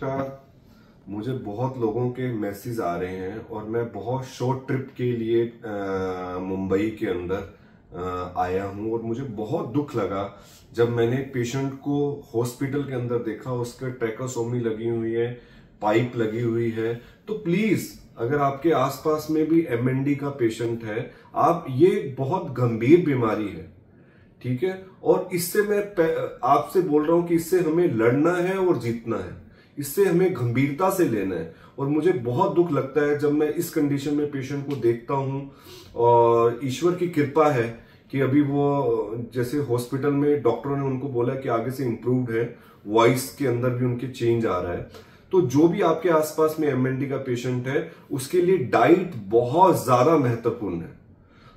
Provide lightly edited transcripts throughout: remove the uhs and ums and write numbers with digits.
नमस्कार। मुझे बहुत लोगों के मैसेज आ रहे हैं और मैं बहुत शॉर्ट ट्रिप के लिए मुंबई के अंदर आया हूं और मुझे बहुत दुख लगा जब मैंने पेशेंट को हॉस्पिटल के अंदर देखा। उसके ट्रैकोसोमी लगी हुई है, पाइप लगी हुई है। तो प्लीज अगर आपके आसपास में भी एमएनडी का पेशेंट है, आप ये बहुत गंभीर बीमारी है, ठीक है। और इससे मैं आपसे बोल रहा हूं कि इससे हमें लड़ना है और जीतना है, इससे हमें गंभीरता से लेना है। और मुझे बहुत दुख लगता है जब मैं इस कंडीशन में पेशेंट को देखता हूं। और ईश्वर की कृपा है कि अभी वो जैसे हॉस्पिटल में डॉक्टरों ने उनको बोला कि आगे से इम्प्रूव्ड है, वॉइस के अंदर भी उनके चेंज आ रहा है। तो जो भी आपके आसपास में एमएनडी का पेशेंट है, उसके लिए डाइट बहुत ज्यादा महत्वपूर्ण है।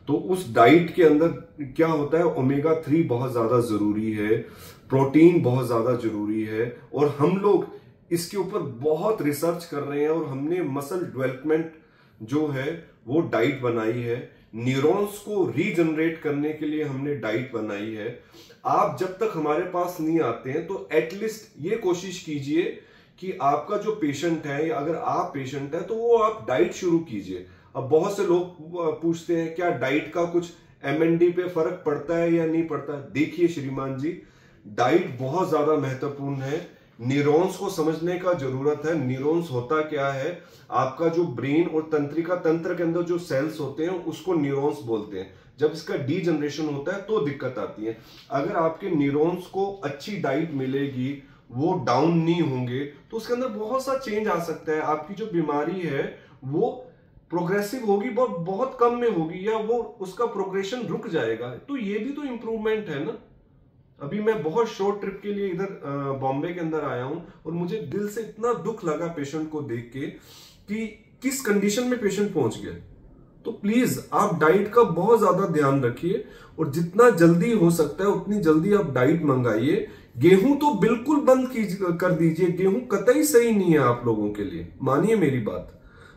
तो उस डाइट के अंदर क्या होता है, ओमेगा 3 बहुत ज्यादा जरूरी है, प्रोटीन बहुत ज्यादा जरूरी है। और हम लोग इसके ऊपर बहुत रिसर्च कर रहे हैं और हमने मसल डेवलपमेंट जो है वो डाइट बनाई है। न्यूरॉन्स को रीजनरेट करने के लिए हमने डाइट बनाई है। आप जब तक हमारे पास नहीं आते हैं तो एटलीस्ट ये कोशिश कीजिए कि आपका जो पेशेंट है, या अगर आप पेशेंट है तो वो आप डाइट शुरू कीजिए। अब बहुत से लोग पूछते हैं क्या डाइट का कुछ एमएनडी पे फर्क पड़ता है या नहीं पड़ता। देखिए श्रीमान जी, डाइट बहुत ज्यादा महत्वपूर्ण है। न्यूरॉन्स को समझने का जरूरत है। न्यूरॉन्स होता क्या है, आपका जो ब्रेन और तंत्रिका तंत्र के अंदर जो सेल्स होते हैं उसको न्यूरॉन्स बोलते हैं। जब इसका डीजनरेशन होता है तो दिक्कत आती है। अगर आपके न्यूरॉन्स को अच्छी डाइट मिलेगी, वो डाउन नहीं होंगे, तो उसके अंदर बहुत सा चेंज आ सकता है। आपकी जो बीमारी है वो प्रोग्रेसिव होगी, बहुत कम में होगी, या वो उसका प्रोग्रेशन रुक जाएगा। तो ये भी तो इंप्रूवमेंट है ना। अभी मैं बहुत शॉर्ट ट्रिप के लिए इधर बॉम्बे के अंदर आया हूं और मुझे दिल से इतना दुख लगा पेशेंट को देख के कि किस कंडीशन में पेशेंट पहुंच गया। तो प्लीज आप डाइट का बहुत ज्यादा ध्यान रखिए और जितना जल्दी हो सकता है उतनी जल्दी आप डाइट मंगाइए। गेहूं तो बिल्कुल बंद कर दीजिए। गेहूं कतई सही नहीं है आप लोगों के लिए, मानिए मेरी बात।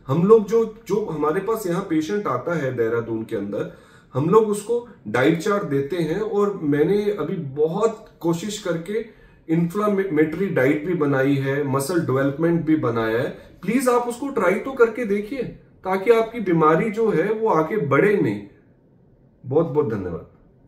हम लोग जो हमारे पास यहाँ पेशेंट आता है देहरादून के अंदर, हम लोग उसको डाइट चार्ट देते हैं और मैंने अभी बहुत कोशिश करके इन्फ्लामेटरी डाइट भी बनाई है, मसल डेवलपमेंट भी बनाया है। प्लीज आप उसको ट्राई तो करके देखिए ताकि आपकी बीमारी जो है वो आगे बढ़े नहीं। बहुत बहुत धन्यवाद।